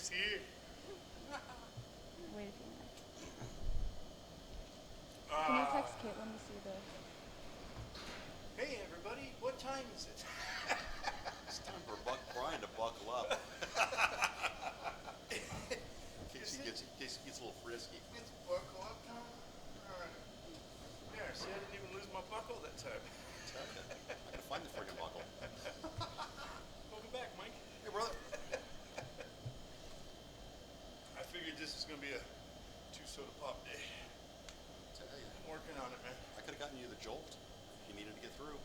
He's here. Wait a few minutes. Can you text Caitlin to see the... Hey everybody, what time is it? It's time for Brian to buckle up. In case he gets a little frisky. It's buckle up time? Alright. There, see, I didn't even lose my buckle that time. I gotta find the friggin' buckle. Welcome back, Mike. Hey, brother. I figured this was going to be a 2 soda pop day. Tell you, I'm working on it, man. I could have gotten you the jolt if you needed to get through.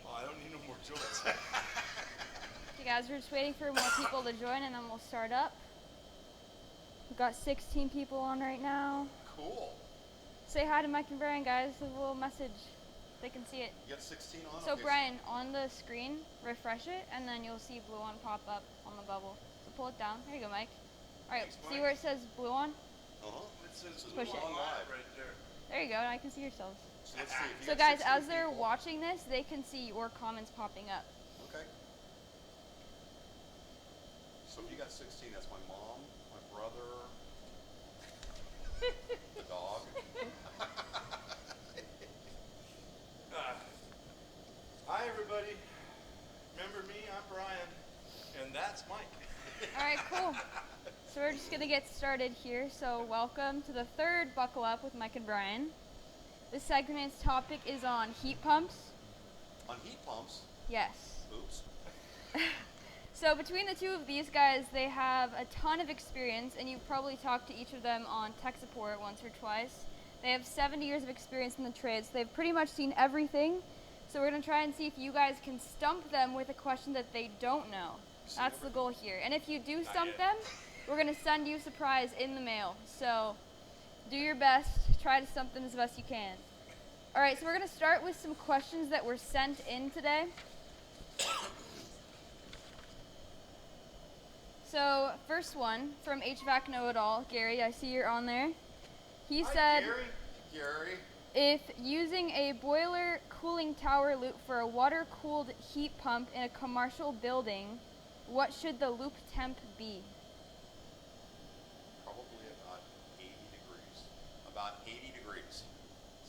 Oh, I don't need no more jolts. Okay guys, we're just waiting for more people to join and then we'll start up. We've got 16 people on right now. Cool. Say hi to Mike and Brian, guys. Leave a little message. They can see it. You got 16 on? So okay. Brian, on the screen, refresh it, and then you'll see Bluon pop up on the bubble. So pull it down. There you go, Mike. All right, Thanks, see Mike. where it says Bluon? Uh-huh. It says Push it. Bluon Live right there. There you go, and I can see yourselves. So let's see. If you So got guys, 16 as they're people- watching this, they can see your comments popping up. Okay. So if you got 16, that's my mom, my brother, the dog. Hi everybody. Remember me? I'm Brian, and that's Mike. All right, cool. So we're just gonna get started here. So welcome to the third Buckle Up with Mike and Brian. This segment's topic is on heat pumps. On heat pumps. Yes. Oops. So between the two of these guys, they have a ton of experience, and you've probably talked to each of them on tech support once or twice. They have 70 years of experience in the trade, so they've pretty much seen everything. So we're gonna try and see if you guys can stump them with a question that they don't know. That's the goal here. And if you do stump them, we're gonna send you a surprise in the mail. So do your best, try to stump them as best you can. All right, so we're gonna start with some questions that were sent in today. So first one from HVAC Know-It-All, Gary, I see you're on there. He said, Gary. if using a boiler cooling tower loop for a water-cooled heat pump in a commercial building, what should the loop temp be? Probably about 80 degrees. About 80 degrees.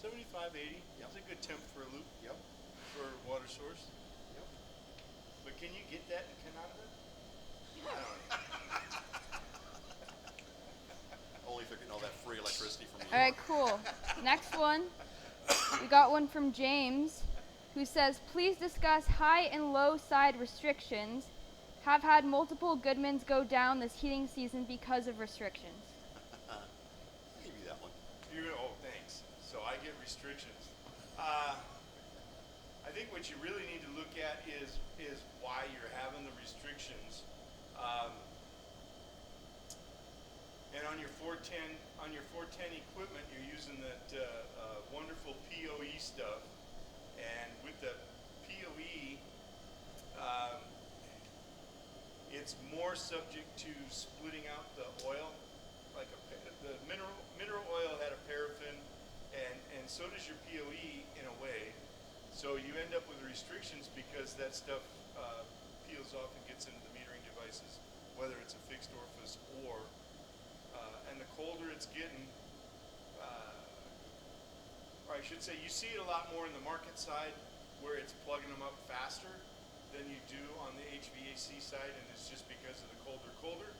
75, 80. Yep. That's a good temp for a loop Yep. for a water source. Yep. But can you get that in Canada? I don't know. Only if they're getting all that free electricity from you. All right, cool. Next one. We got one from James, who says, please discuss high and low side restrictions. Have had multiple Goodmans go down this heating season because of restrictions. I'll give you that one. Oh, thanks. So I get restrictions. I think what you really need to look at is why you're having the restrictions. And on your 410 equipment, you're using that wonderful POE stuff. And with the POE, it's more subject to splitting out the oil. Like the mineral oil had a paraffin, and so does your POE in a way. So you end up with restrictions because that stuff peels off and gets into the metering devices, whether it's a fixed orifice or, and the colder it's getting, or I should say, you see it a lot more in the market side where it's plugging them up faster than you do on the HVAC side, and it's just because of the colder.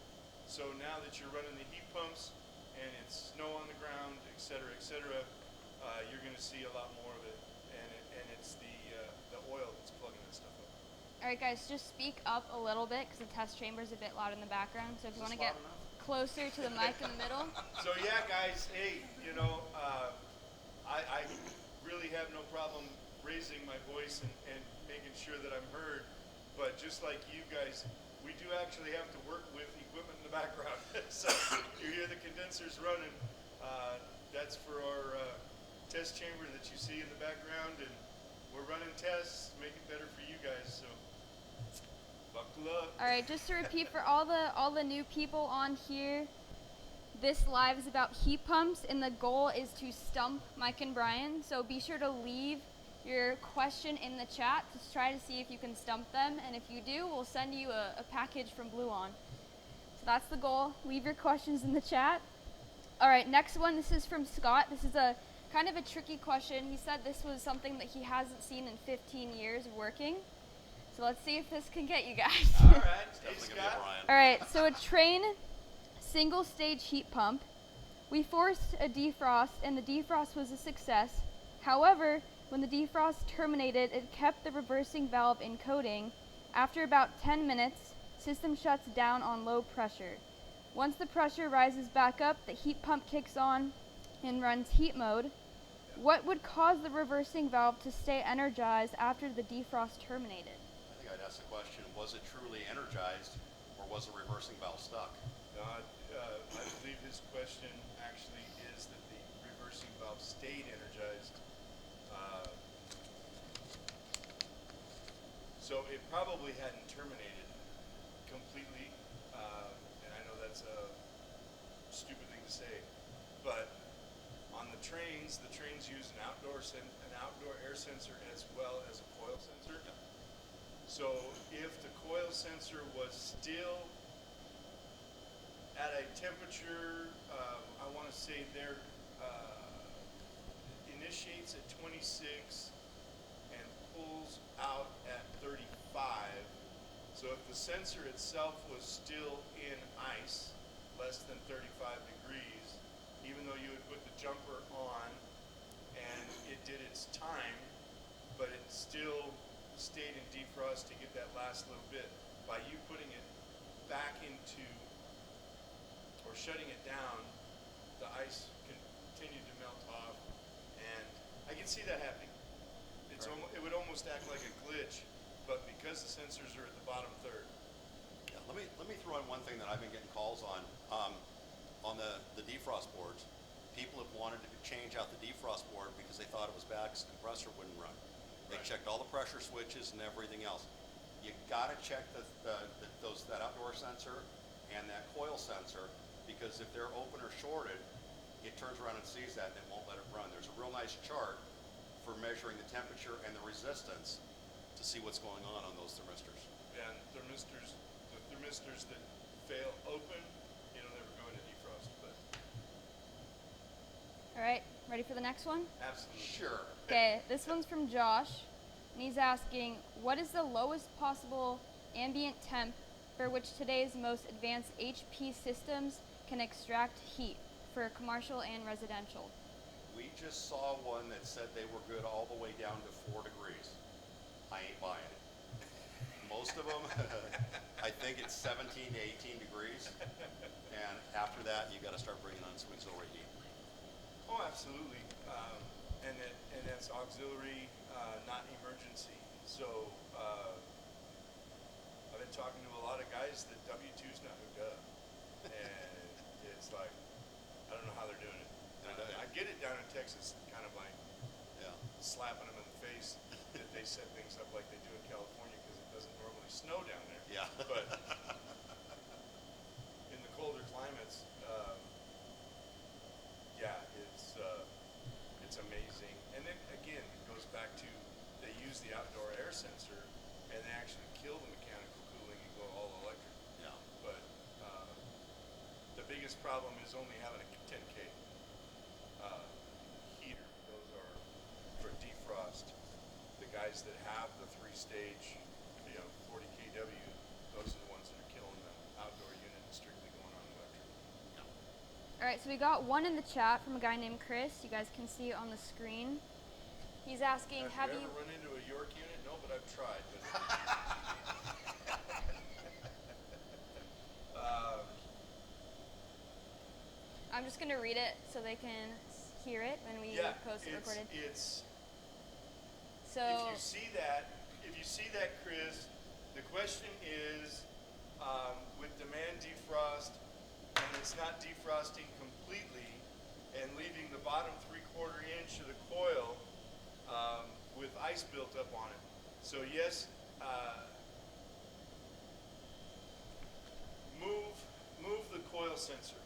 So now that you're running the heat pumps and it's snow on the ground, et cetera, you're going to see a lot more of it, and it's the oil that's plugging that stuff up. All right, guys, just speak up a little bit because the test chamber is a bit loud in the background. So if you want to get closer to the mic in the middle. So yeah, guys, hey, I really have no problem raising my voice and making sure that I'm heard, but just like you guys, we do actually have to work with equipment in the background. So you hear the condensers running, that's for our test chamber that you see in the background, and we're running tests, make it better for you guys, so buckle up. All right, just to repeat for all the new people on here, this live is about heat pumps, and the goal is to stump Mike and Brian. So be sure to leave your question in the chat to try to see if you can stump them, and if you do, we'll send you a package from Bluon. So that's the goal. Leave your questions in the chat. All right, next one. This is from Scott. This is a kind of a tricky question. He said this was something that he hasn't seen in 15 years working. So let's see if this can get you guys. All right, It's hey, definitely gonna be a Scott. Brian. All right, so a train single stage heat pump. We forced a defrost and the defrost was a success. However, when the defrost terminated, it kept the reversing valve encoding. After about 10 minutes, system shuts down on low pressure. Once the pressure rises back up, the heat pump kicks on and runs heat mode. What would cause the reversing valve to stay energized after the defrost terminated? I think I'd ask the question, was it truly energized or was the reversing valve stuck? I believe his question actually is that the reversing valve stayed energized. So it probably hadn't terminated completely, and I know that's a stupid thing to say, but on the trains use an outdoor air sensor as well as a coil sensor. So if the coil sensor was still at a temperature, I want to say there initiates at 26 and pulls out at 35. So if the sensor itself was still in ice, less than 35 degrees, even though you would put the jumper on and it did its time, but it still stayed in defrost to get that last little bit. By you putting it back into or shutting it down, the ice continued to melt off, and I can see that happening. It would almost act like a glitch, but because the sensors are at the bottom third. Yeah, let me throw in one thing that I've been getting calls on the defrost boards. People have wanted to change out the defrost board because they thought it was bad because the compressor wouldn't run. They Right. checked all the pressure switches and everything else. You gotta check that outdoor sensor and that coil sensor, because if they're open or shorted, it turns around and sees that and it won't let it run. There's a real nice chart for measuring the temperature and the resistance to see what's going on those thermistors. And the thermistors that fail open, it'll never go into defrost, but All right, ready for the next one? absolutely. Sure. Okay, this one's from Josh, and he's asking, what is the lowest possible ambient temp for which today's most advanced HP systems can extract heat for commercial and residential? We just saw one that said they were good all the way down to 4 degrees. I ain't buying it. Most of them, I think it's 17 to 18 degrees. And after that, you got to start bringing on some auxiliary heat. Oh, absolutely. And that's auxiliary, not emergency. So I've been talking to a lot of guys that W2's not hooked up, and it's like I don't know how they're doing it. I get it down in Texas, kind of like Yeah. slapping them in the face that they set things up like they do in California because it doesn't normally snow down there. Yeah. But in the colder climates, yeah, it's amazing. And then again, it goes back to they use the outdoor air sensor and they actually kill the mechanical cooling and go all electric. Yeah. But the biggest problem is only having a 10K heater. Those are for defrost. The guys that have the 3-stage, 40 kW, those are the ones that are killing the outdoor unit and strictly going on electric. All right, so we got one in the chat from a guy named Chris. You guys can see it on the screen. He's asking, Have you ever run into a York unit? No, but I've tried. But I'm just going to read it so they can hear it when we post it recorded. So if you see that, Chris, the question is, with demand defrost, and it's not defrosting completely, and leaving the bottom 3/4 inch of the coil with ice built up on it. So yes, move the coil sensor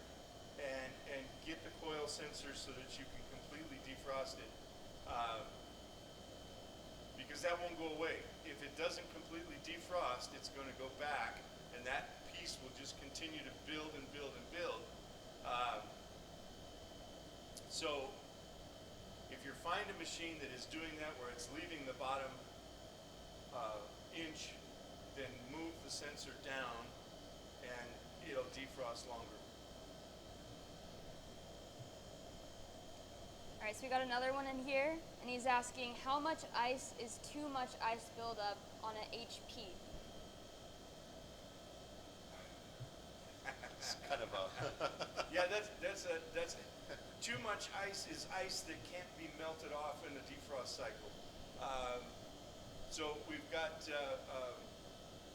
and get the coil sensor so that you can completely defrost it. Because that won't go away. If it doesn't completely defrost, it's going to go back, and that piece will just continue to build and build and build. So if you find a machine that is doing that where it's leaving the bottom inch, then move the sensor down and it'll defrost longer. All right, so we got another one in here, and he's asking how much ice is too much ice buildup on an HP? It's kind of a, Yeah, that's too much ice is ice that can't be melted off in the defrost cycle. So we've got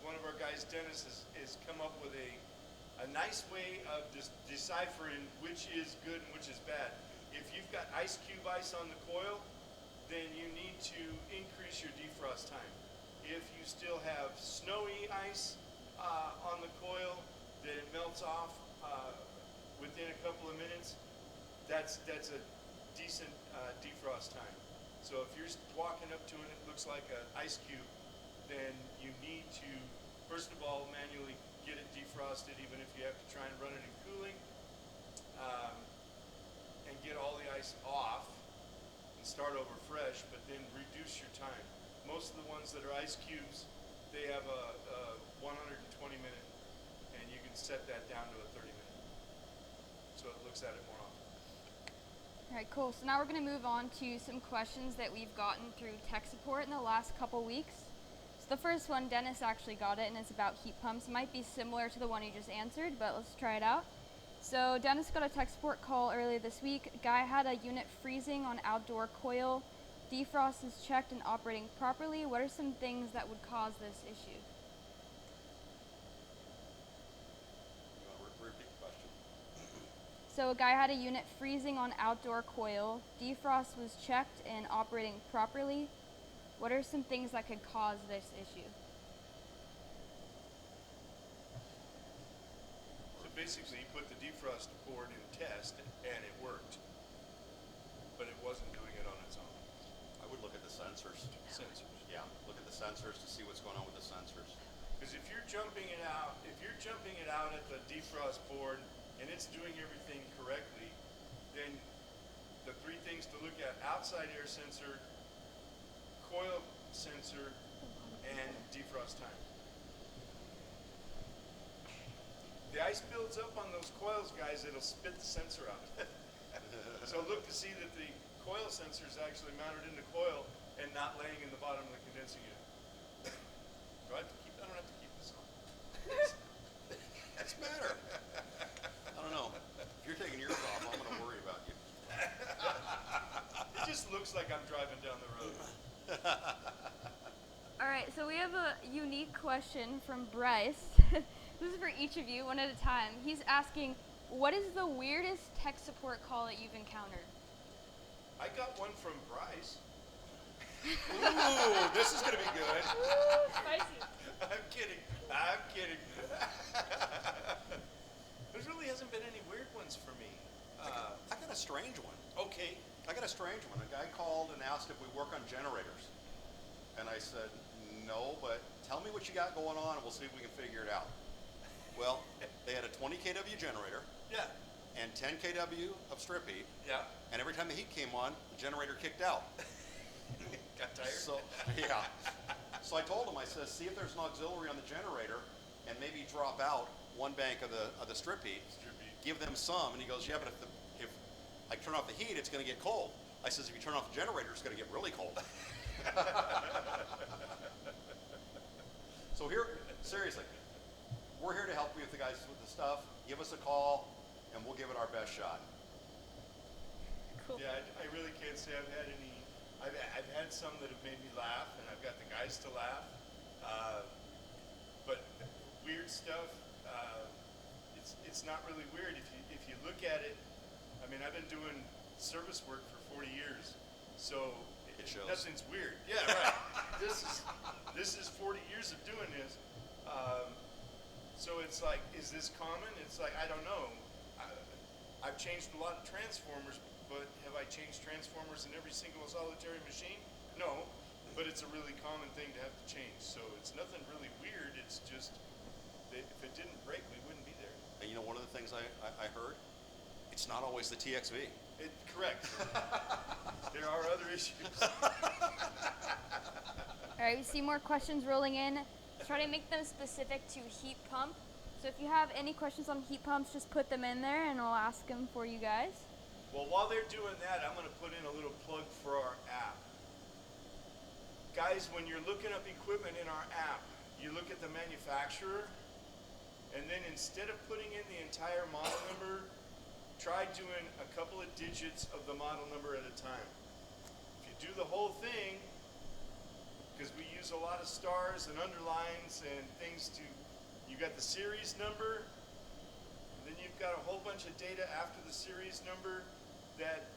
one of our guys, Dennis, has come up with a nice way of deciphering which is good and which is bad. If you've got ice cube ice on the coil, then you need to increase your defrost time. If you still have snowy ice on the coil that it melts off within a couple of minutes, that's a decent defrost time. So if you're walking up to it, it looks like an ice cube, then you need to, first of all, manually get it defrosted, even if you have to try and run it in cooling, and get all the ice off and start over fresh, but then reduce your time. Most of the ones that are ice cubes, they have a 120 minute, and you can set that down to a 30 minute. So it looks at it more often. All right, cool. So now we're going to move on to some questions that we've gotten through tech support in the last couple weeks. So the first one, Dennis actually got it, and it's about heat pumps. It might be similar to the one you just answered, but let's try it out. So Dennis got a tech support call earlier this week. Guy had a unit freezing on outdoor coil. Defrost is checked and operating properly. What are some things that would cause this issue? you want to repeat the question? So a guy had a unit freezing on outdoor coil. Defrost was checked and operating properly. What are some things that could cause this issue? So basically, you put the defrost board in test, and it worked, but it wasn't doing it on its own. I would look at the sensors. Sensors. Yeah, look at the sensors to see what's going on with the sensors. Because if you're jumping it out at the defrost board and it's doing everything correctly, then the three things to look at: outside air sensor, coil sensor, and defrost time. The ice builds up on those coils, guys, it'll spit the sensor out. So look to see that the coil sensor is actually mounted in the coil and not laying in the bottom of the condensing unit. I don't have to keep this on. What's the matter? I don't know. If you're taking yours off, I'm going to worry about you. It just looks like I'm driving down the road. All right, so we have a unique question from Bryce. This is for each of you, one at a time. He's asking, what is the weirdest tech support call that you've encountered? I got one from Bryce. Ooh, this is going to be good. Spicy. I'm kidding. There really hasn't been any weird ones for me. I got a strange one. Okay. I got a strange one. A guy called and asked if we work on generators. And I said, no, but tell me what you got going on and we'll see if we can figure it out. Well, they had a 20 kW generator Yeah. and 10 kW of strip heat. Yeah. And every time the heat came on, the generator kicked out. Got tired? So, yeah. So I told him, I said, see if there's an auxiliary on the generator and maybe drop out one bank of the strip heat. Give them some. And he goes, yeah, but if I turn off the heat, it's going to get cold. I says, if you turn off the generator, it's going to get really cold. So here, seriously, we're here to help you with the guys with the stuff. Give us a call, and we'll give it our best shot. Cool. Yeah, I really can't say I've had any. I've had some that have made me laugh, and I've got the guys to laugh. But weird stuff, it's not really weird if you look at it. I mean, I've been doing service work for 40 years, so It shows. nothing's weird. Yeah, right. This is 40 years of doing this. So it's like, is this common? It's like, I don't know. I've changed a lot of transformers, but have I changed transformers in every single solitary machine? No, but it's a really common thing to have to change. So it's nothing really weird. It's just if it didn't break, we wouldn't be there. And you know, one of the things I heard, it's not always the TXV. Correct. There are other issues. All right, we see more questions rolling in. Try to make them specific to heat pump. So if you have any questions on heat pumps, just put them in there and I'll ask them for you guys. Well, while they're doing that, I'm going to put in a little plug for our app. Guys, when you're looking up equipment in our app, you look at the manufacturer, and then instead of putting in the entire model number, try doing a couple of digits of the model number at a time. If you do the whole thing, because we use a lot of stars and underlines and things to, you got the series number, and then you've got a whole bunch of data after the series number that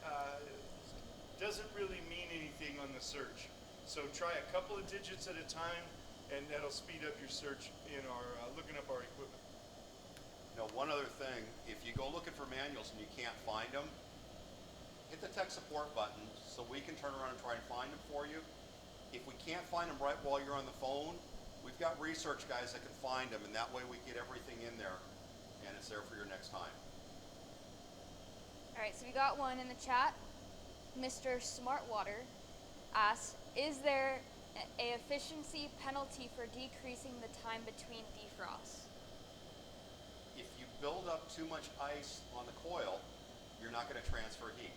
doesn't really mean anything on the search. So try a couple of digits at a time, and that'll speed up your search in our looking up our equipment. Now, one other thing, if you go looking for manuals and you can't find them, hit the tech support button so we can turn around and try and find them for you. If we can't find them right while you're on the phone, we've got research guys that can find them, and that way we get everything in there, and it's there for your next time. All right, so we got one in the chat. Mr. Smartwater asks, is there a efficiency penalty for decreasing the time between defrosts? If you build up too much ice on the coil, you're not going to transfer heat.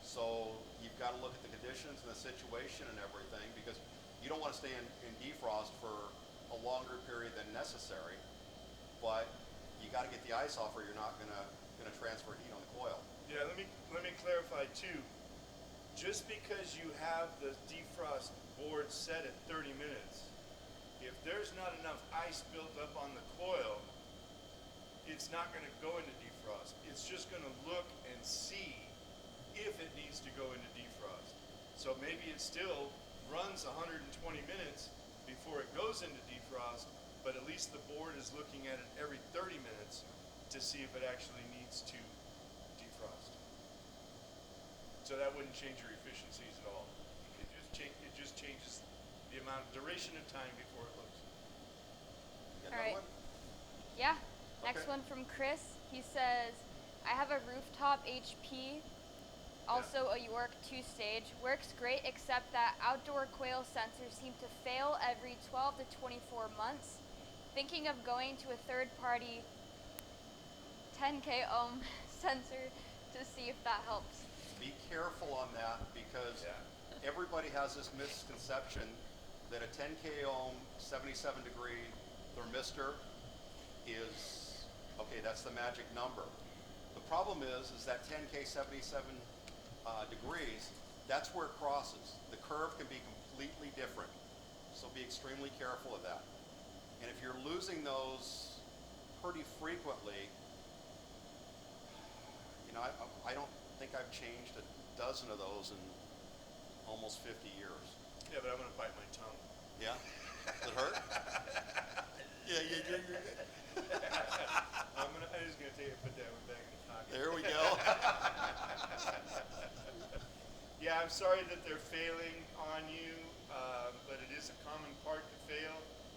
So you've got to look at the conditions and the situation and everything, because you don't want to stay in defrost for a longer period than necessary, but you got to get the ice off or you're not going to transfer heat on the coil. Yeah, let me clarify too. Just because you have the defrost board set at 30 minutes, if there's not enough ice built up on the coil, it's not going to go into defrost. It's just going to look and see if it needs to go into defrost. So maybe it still runs 120 minutes before it goes into defrost, but at least the board is looking at it every 30 minutes to see if it actually needs to defrost. So that wouldn't change your efficiencies at all. It just changes the amount of duration of time before it looks. You got All right. another one? Yeah. Next Okay. one from Chris. He says, I have a rooftop HP, also a York 2-stage. Works great, except that outdoor coil sensors seem to fail every 12 to 24 months. Thinking of going to a third-party 10K ohm sensor to see if that helps. Be careful on that, because everybody has this misconception that a 10K ohm 77 degree thermistor is, okay, that's the magic number. The problem is that 10K 77 degrees, that's where it crosses. The curve can be completely different, so be extremely careful of that. And if you're losing those pretty frequently, you know, I don't think I've changed a dozen of those in almost 50 years. Yeah, but I'm going to bite my tongue. Yeah? Does it hurt? Yeah. I'm just gonna take it, put that one back in the pocket. There we go. Yeah, I'm sorry that they're failing on you, but it is a common part to fail.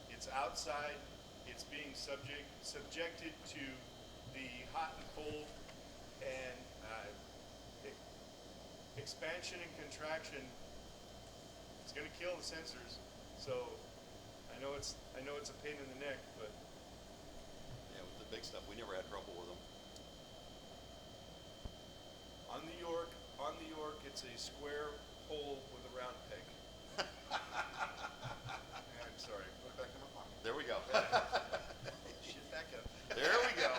It's outside. It's being subjected to the hot and cold, and expansion and contraction. It's gonna kill the sensors. So I know it's a pain in the neck, but. Yeah, with the big stuff, we never had trouble with them. On the York, it's a square hole with a round peg. I'm sorry. Put it back in my pocket. There we go. Shit back up. There we go.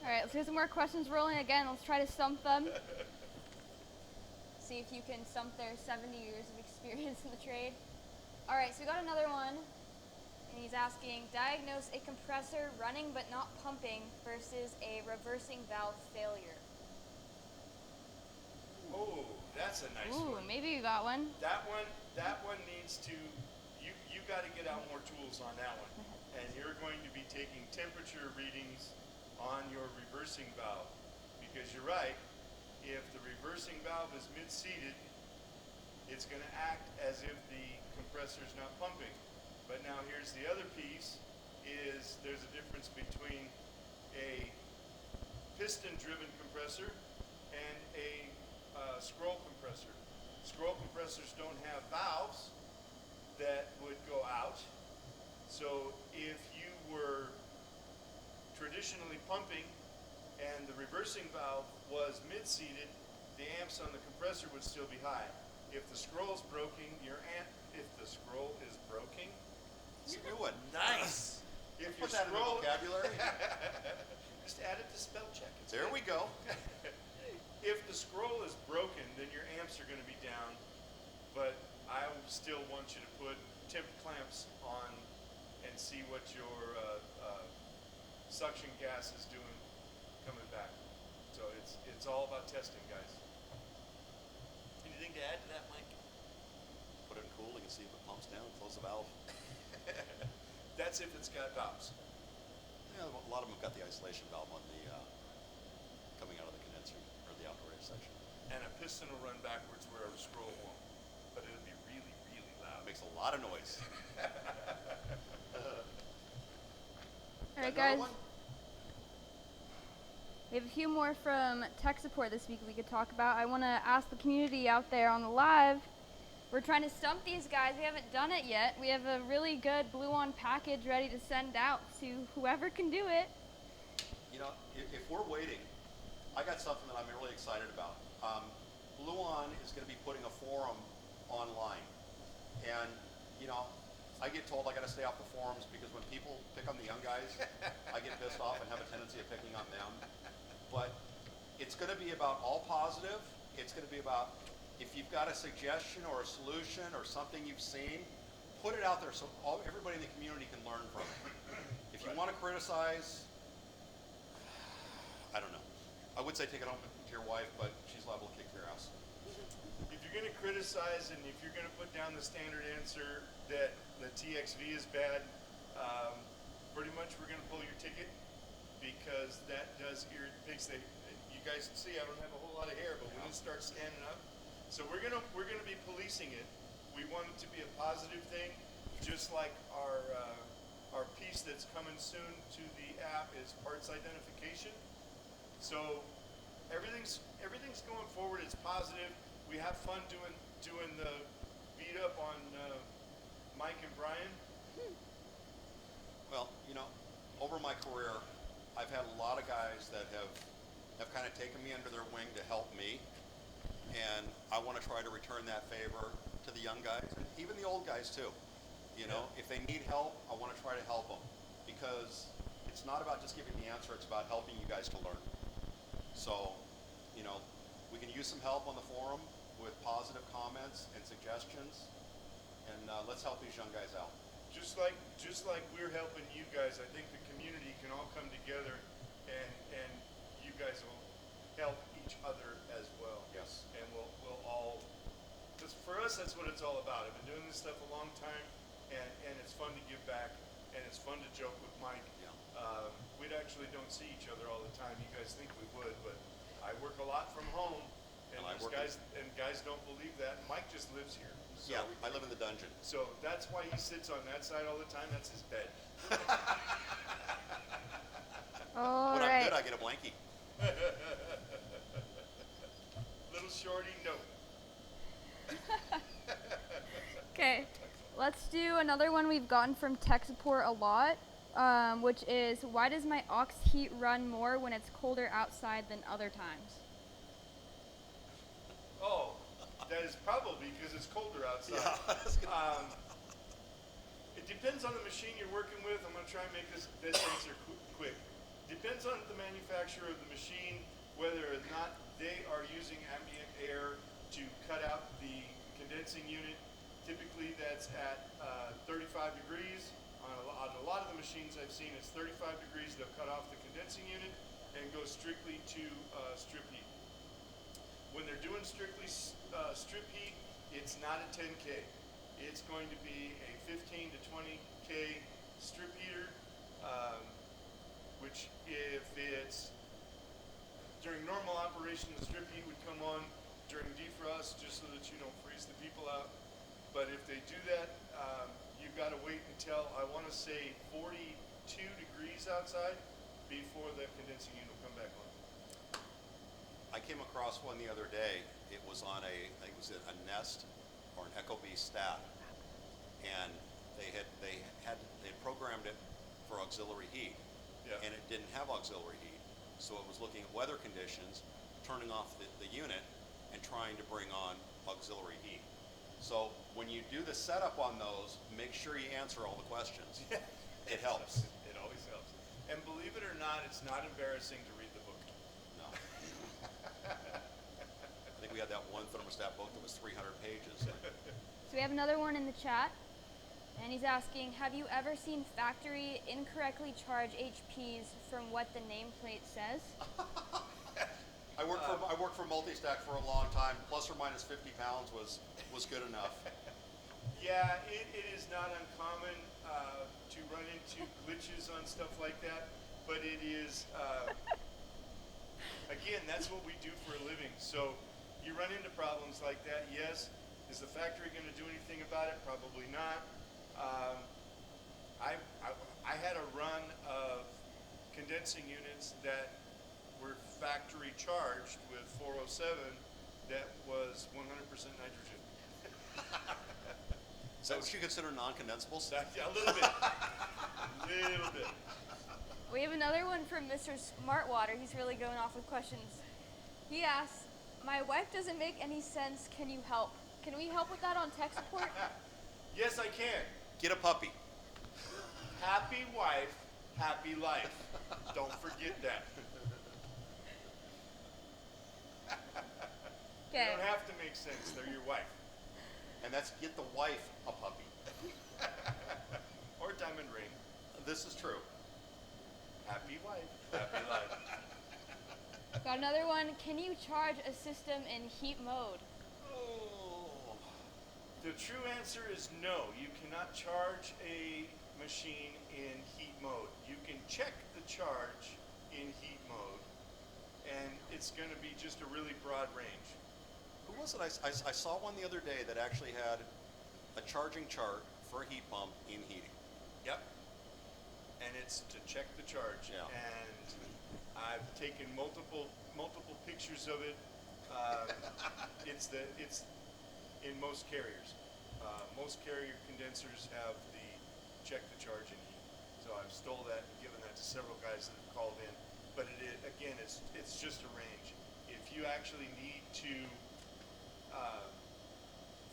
All right, let's get some more questions rolling again. Let's try to stump them. See if you can stump their 70 years of experience in the trade. All right, so we got another one, and he's asking, diagnose a compressor running but not pumping versus a reversing valve failure. Oh, that's a nice Ooh, one. maybe you got one. That one needs to. You got to get out more tools on that one, and you're going to be taking temperature readings on your reversing valve, because you're right. If the reversing valve is mid-seated, it's going to act as if the compressor's not pumping. But now here's the other piece, is there's a difference between a piston-driven compressor and a scroll compressor. Scroll compressors don't have valves that would go out. So if you were traditionally pumping and the reversing valve was mid-seated, the amps on the compressor would still be high. If the scroll's broken, if the scroll is broken, You knew it. nice. If your Put that in the scroll, vocabulary. just add it to spell check. It's There good. we go. If the scroll is broken, then your amps are going to be down, but I still want you to put temp clamps on and see what your suction gas is doing coming back. So it's all about testing, guys. Anything to add to that, Mike? Put it in cooling and see if it pumps down, close the valve. That's if it's got valves. Yeah, a lot of them have got the isolation valve on the, coming out of the condenser, or the outdoor air section. And a piston will run backwards where a scroll won't. But it'll be really, really loud. Makes a lot of noise. All right, Another guys. one? We have a few more from tech support this week we could talk about. I want to ask the community out there on the live. We're trying to stump these guys. We haven't done it yet. We have a really good Bluon package ready to send out to whoever can do it. You know, if we're waiting, I got something that I'm really excited about. Bluon is going to be putting a forum online. And, you know, I get told I got to stay off the forums because when people pick on the young guys, I get pissed off and have a tendency of picking on them. But it's going to be about all positive. It's going to be about if you've got a suggestion or a solution or something you've seen, put it out there so everybody in the community can learn from it. If you want to criticize, I don't know. I would say take it home to your wife, but she's liable to kick your ass. If you're going to criticize and if you're going to put down the standard answer that the TXV is bad, pretty much we're going to pull your ticket because that does irritate. You guys can see I don't have a whole lot of hair, but when it starts standing up, so we're going to be policing it. We want it to be a positive thing, just like our piece that's coming soon to the app is parts identification. So everything's going forward. It's positive. We have fun doing the beat up on Mike and Brian. Well, you know, over my career, I've had a lot of guys that have kind of taken me under their wing to help me, and I want to try to return that favor to the young guys, and even the old guys too. You know, if they need help, I want to try to help them, because it's not about just giving the answer, it's about helping you guys to learn. So, you know, we can use some help on the forum with positive comments and suggestions, and let's help these young guys out. Just like we're helping you guys, I think the community can all come together and you guys will help each other as well. Yes. And we'll all, because for us that's what it's all about. I've been doing this stuff a long time and it's fun to give back and it's fun to joke with Mike. Yeah. We actually don't see each other all the time. You guys think we would, but I work a lot from home and guys don't believe that. Mike just lives here. So Yeah, I live in the dungeon. So that's why he sits on that side all the time. That's his bed. All When right. I'm good, I get a blankie. Little shorty, no. Okay, let's do another one we've gotten from tech support a lot, which is why does my aux heat run more when it's colder outside than other times? Oh, that is probably because it's colder outside. Yeah. It depends on the machine you're working with. I'm going to try and make this answer quick. Depends on the manufacturer of the machine, whether or not they are using ambient air to cut out the condensing unit. Typically that's at 35 degrees. On a lot of the machines I've seen, it's 35 degrees. They'll cut off the condensing unit and go strictly to strip heat. When they're doing strictly strip heat, it's not a 10K. It's going to be a 15 to 20K strip heater, which if it's during normal operation, the strip heat would come on during defrost just so that you don't freeze the people out. But if they do that, you've got to wait until, I want to say 42 degrees outside before the condensing unit will come back on. I came across one the other day. It was on I think it was a Nest or an Ecobee stat, and they programmed it for auxiliary heat, Yeah. and it didn't have auxiliary heat, so it was looking at weather conditions, turning off the unit, and trying to bring on auxiliary heat. So when you do the setup on those, make sure you answer all the questions. It helps. It always helps. And believe it or not, it's not embarrassing to read the book. No. I think we had that one thermostat book that was 300 pages. So we have another one in the chat, and he's asking, have you ever seen factory incorrectly charge HPs from what the nameplate says? I worked for Multistack for a long time. Plus or minus 50 pounds was good enough. Yeah, it is not uncommon to run into glitches on stuff like that, but it is, again, that's what we do for a living. So you run into problems like that, yes. Is the factory going to do anything about it? Probably not. I had a run of condensing units that were factory charged with 407 that was 100% nitrogen. Is that what you consider non-condensables? A little bit. A little bit. We have another one from Mr. Smartwater. He's really going off with questions. He asks, my wife doesn't make any sense. Can you help? Can we help with that on tech support? Yes, I can. Get a puppy. Happy wife, happy life. Don't forget that. You Okay. don't have to make sense. They're your wife. And that's get the wife a puppy. Or diamond ring. This is true. Happy wife, happy life. Got another one. Can you charge a system in heat mode? Oh. The true answer is no. You cannot charge a machine in heat mode. You can check the charge in heat mode, and it's going to be just a really broad range. Who was it? I saw one the other day that actually had a charging chart for a heat pump in heating. Yep. And it's to check the charge. Yeah. And I've taken multiple pictures of it. It's in most carriers. Most carrier condensers have the check the charge in heat. So I've stole that and given that to several guys that have called in. But it's just a range. If you actually need to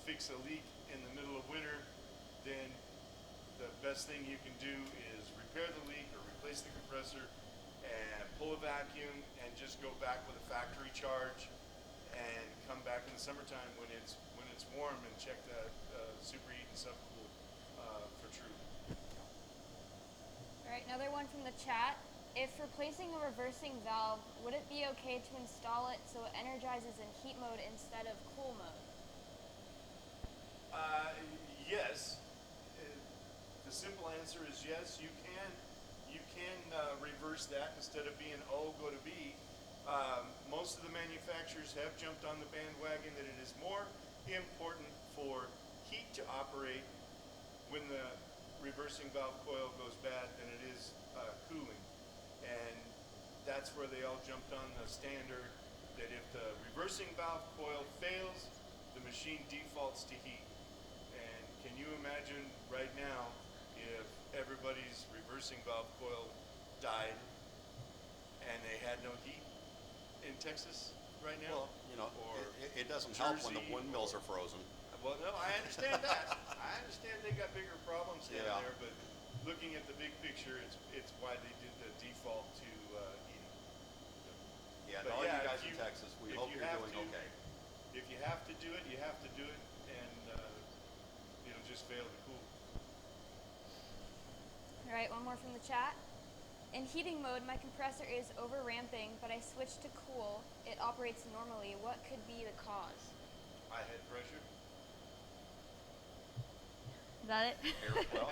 fix a leak in the middle of winter, then the best thing you can do is repair the leak or replace the compressor and pull a vacuum and just go back with a factory charge and come back in the summertime when it's warm and check the superheat and subcool for true. All right, another one from the chat. If replacing a reversing valve, would it be okay to install it so it energizes in heat mode instead of cool mode? Yes. The simple answer is yes. You can reverse that instead of being O, go to B. Most of the manufacturers have jumped on the bandwagon that it is more important for heat to operate when the reversing valve coil goes bad than it is cooling. And that's where they all jumped on the standard that if the reversing valve coil fails, the machine defaults to heat. And can you imagine right now if everybody's reversing valve coil died and they had no heat in Texas right now? Well, you know, or it doesn't help when the Jersey, windmills are frozen. Well, no, I understand that. I understand they got bigger problems down Yeah. there, but looking at the big picture, it's why they did the default to heating. Yeah, and But all yeah, you guys if in you- Texas, we if hope you you're have doing to- okay. If you have to do it, you have to do it, and it'll just fail to cool. All right, one more from the chat. In heating mode, my compressor is over ramping, but I switched to cool. It operates normally. What could be the cause? High head pressure. Is that it? Airflow,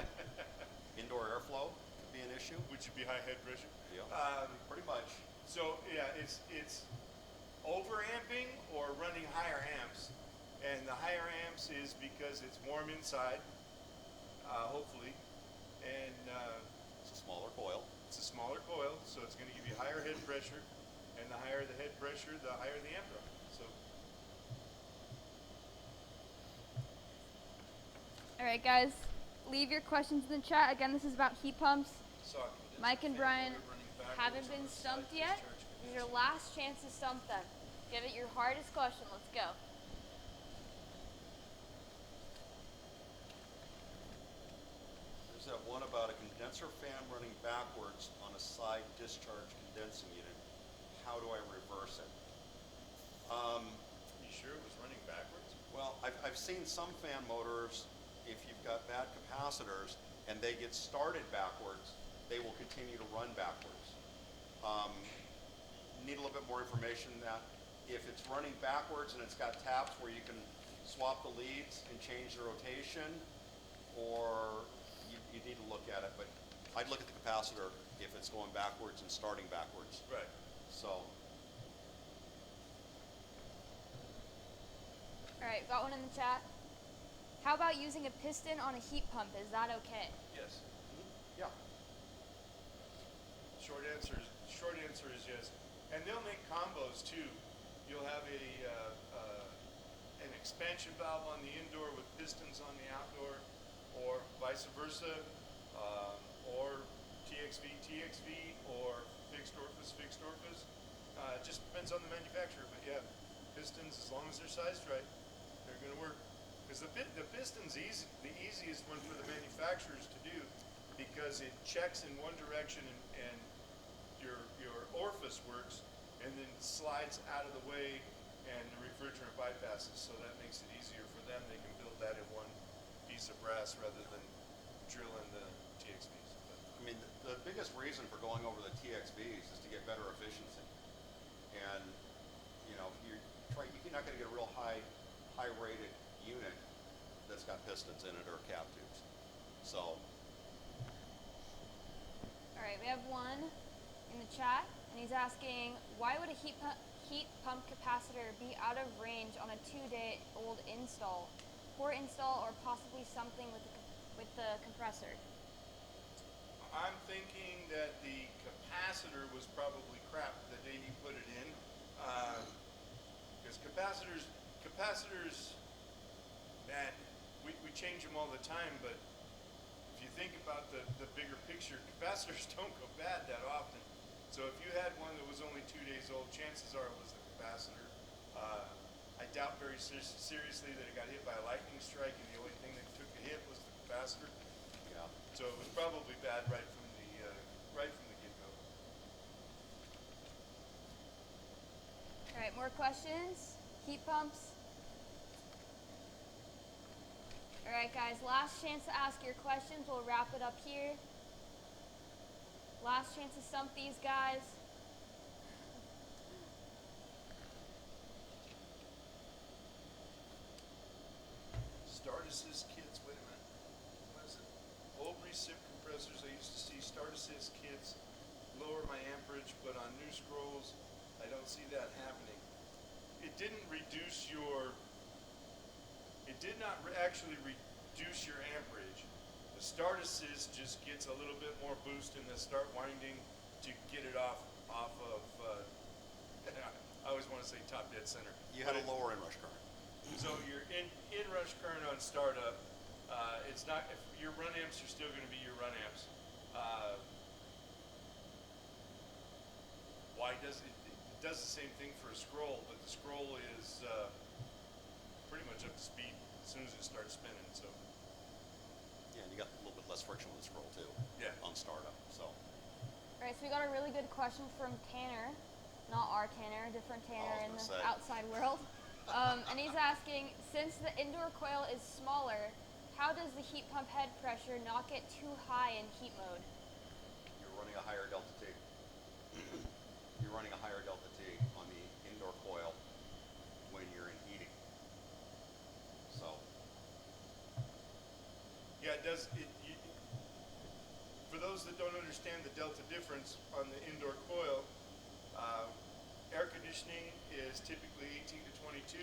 indoor airflow could be an issue. Which would be high head pressure. Yeah, pretty much. So yeah, it's overamping or running higher amps, and the higher amps is because it's warm inside. hopefully. And It's a smaller coil. it's a smaller coil, so it's going to give you higher head pressure. And the higher the head pressure, the higher the amp draw. So All right, guys, leave your questions in the chat. Again, this is about heat pumps. Mike and Brian haven't been stumped yet. This is your last chance to stump them. Give it your hardest question. Let's go. There's that one about a condenser fan running backwards on a side discharge condensing unit. How do I reverse it? You sure it was running backwards? Well, I've seen some fan motors, if you've got bad capacitors and they get started backwards, they will continue to run backwards. Need a little bit more information on that. If it's running backwards and it's got taps where you can swap the leads and change the rotation, or you need to look at it, but I'd look at the capacitor if it's going backwards and starting backwards. Right. So, All right, got one in the chat. How about using a piston on a heat pump? Is that okay? Yes. yeah. Short answer is yes. And they'll make combos too. You'll have an expansion valve on the indoor with pistons on the outdoor, or vice versa, or TXV, or fixed orifice. It just depends on the manufacturer, but yeah, pistons, as long as they're sized right, they're going to work. Because the piston's the easiest one for the manufacturers to do, because it checks in one direction and your orifice works, and then slides out of the way, and the refrigerant bypasses. So that makes it easier for them. They can build that in one piece of brass rather than drilling the TXVs. But I mean, the biggest reason for going over the TXVs is to get better efficiency. And, you know, you're not going to get a real high rated unit that's got pistons in it or cap tubes. So, All right, we have one in the chat, and he's asking, why would a heat pump capacitor be out of range on a 2-day-old install? Poor install, or possibly something with the compressor? I'm thinking that the capacitor was probably crap the day you put it in, because capacitors, man, we change them all the time, but if you think about the bigger picture, capacitors don't go bad that often. So if you had one that was only 2 days old, chances are it was the capacitor. I doubt very seriously that it got hit by a lightning strike and the only thing that took a hit was the capacitor. yeah. So it was probably bad right from the get-go. All right, more questions? Heat pumps? All right, guys, last chance to ask your questions. We'll wrap it up here. Last chance to stump these guys. Start-assist kits, wait a minute. What is it? Old recip compressors, I used to see start-assist kits lower my amperage, but on new scrolls, I don't see that happening. It did not actually reduce your amperage. The start assist just gets a little bit more boost in the start winding to get it off of, I always want to say top dead center. You had a lower inrush current. So your inrush current on startup, it's not, if your run amps are still going to be your run amps. Why does it does the same thing for a scroll, but the scroll is pretty much up to speed as soon as it starts spinning. So Yeah, and you got a little bit less friction with the scroll too. Yeah. On startup, so. All right, so we got a really good question from Tanner. Not our Tanner, a different Tanner in the outside world. And he's asking, since the indoor coil is smaller, how does the heat pump head pressure not get too high in heat mode? You're running a higher delta T. You're running a higher delta T on the indoor coil when you're in heating. So, yeah, it does. For those that don't understand the delta difference on the indoor coil, air conditioning is typically 18 to 22.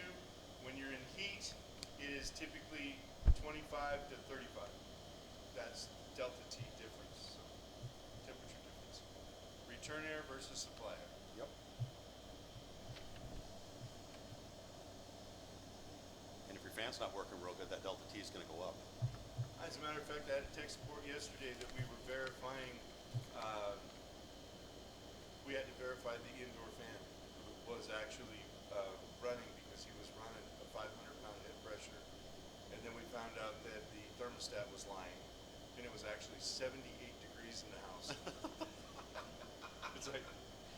When you're in heat, it is typically 25 to 35. that's delta T difference, so temperature difference. Return air versus supply air. Yep. And if your fan's not working real good, that delta T is going to go up. As a matter of fact, I had a tech support yesterday that we were verifying, we had to verify the indoor fan was actually running because he was running a 500-pound head pressure. And then we found out that the thermostat was lying, and it was actually 78 degrees in the house. It's like,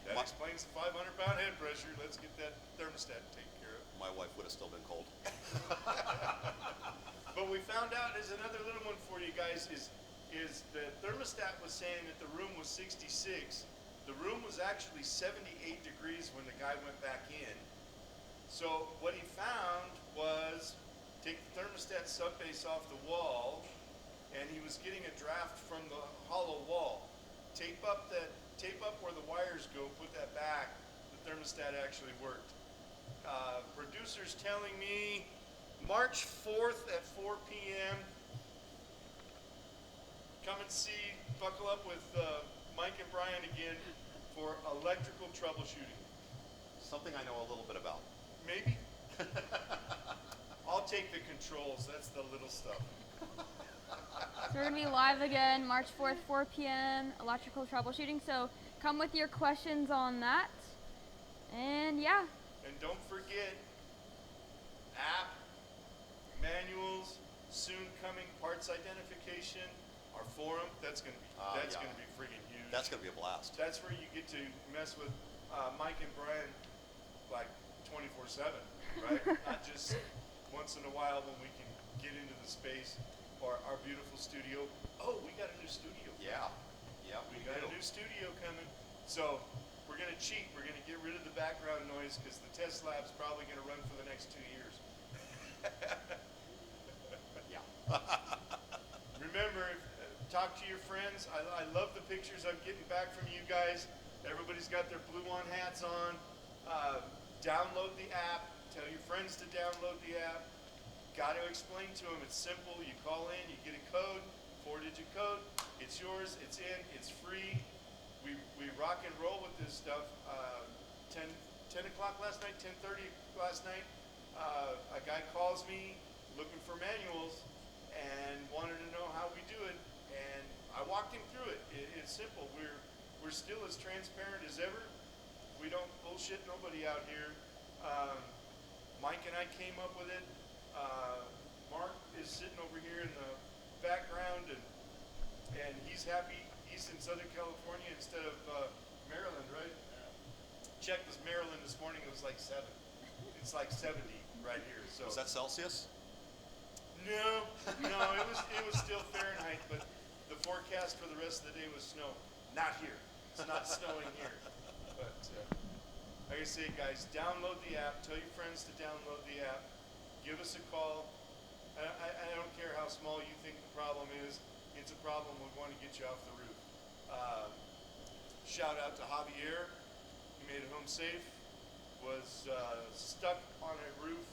that explains the 500-pound head pressure. Let's get that thermostat taken care of. My wife would have still been cold. But we found out, there's another little one for you guys, is the thermostat was saying that the room was 66. The room was actually 78 degrees when the guy went back in. So what he found was, take the thermostat subbase off the wall, and he was getting a draft from the hollow wall. Tape up where the wires go, put that back, the thermostat actually worked. Producer's telling me March 4th at 4 p.m. Come and see, buckle up with Mike and Brian again for electrical troubleshooting. Something I know a little bit about. Maybe. I'll take the controls, that's the little stuff. So we're going to be live again March 4th, 4 p.m., electrical troubleshooting. So come with your questions on that. And yeah. And don't forget, app, manuals, soon coming parts identification, our forum, that's gonna be friggin' huge. That's going to be a blast. That's where you get to mess with Mike and Brian like 24/7, right? Not just once in a while when we can get into the space or our beautiful studio. Oh, we got a new studio. Yeah. Yeah, We got a new studio coming. So we're gonna cheat. We're gonna get rid of the background noise because the test lab's probably gonna run for the next 2 years. Yeah. Remember, talk to your friends. I love the pictures I'm getting back from you guys. Everybody's got their Bluon hats on. Download the app. Tell your friends to download the app. Got to explain to them. It's simple. You call in, you get a code, 4-digit code. It's yours. It's in. It's free. We rock and roll with this stuff. 10 o'clock last night, 10:30 last night. A guy calls me looking for manuals and wanted to know how we do it. And I walked him through it. It's simple. We're still as transparent as ever. We don't bullshit nobody out here. Mike and I came up with it. Mark is sitting over here in the background, and he's happy. He's in Southern California instead of Maryland, right? Checked this Maryland this morning. It was like 7. It's like 70 right here. So Was that Celsius? no, it was still Fahrenheit, but the forecast for the rest of the day was snow. Not here. It's not snowing here. But like I say, guys, download the app. Tell your friends to download the app. Give us a call. I don't care how small you think the problem is. It's a problem. We want to get you off the roof. Shout out to Javier. He made it home safe. Was stuck on a roof,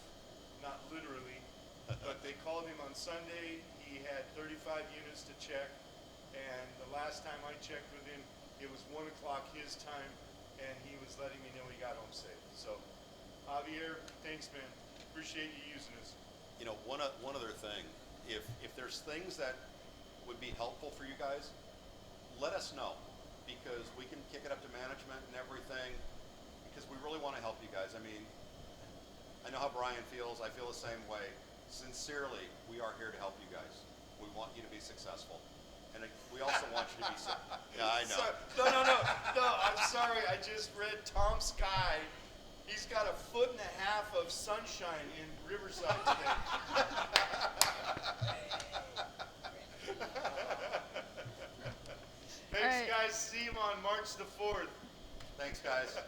not literally, but they called him on Sunday. He had 35 units to check, and the last time I checked with him, it was 1 o'clock his time, and he was letting me know he got home safe. So, Javier, thanks, man. Appreciate you using us. You know, one other thing, if there's things that would be helpful for you guys, let us know, because we can kick it up to management and everything, because we really want to help you guys. I mean, I know how Brian feels. I feel the same way. Sincerely, we are here to help you guys. We want you to be successful. And we also want you to be Yeah, I know. No, I'm sorry. I just read Tom Sky. He's got 1.5 feet of sunshine in Riverside today. Thanks, guys. See you on March the 4th. Thanks, guys.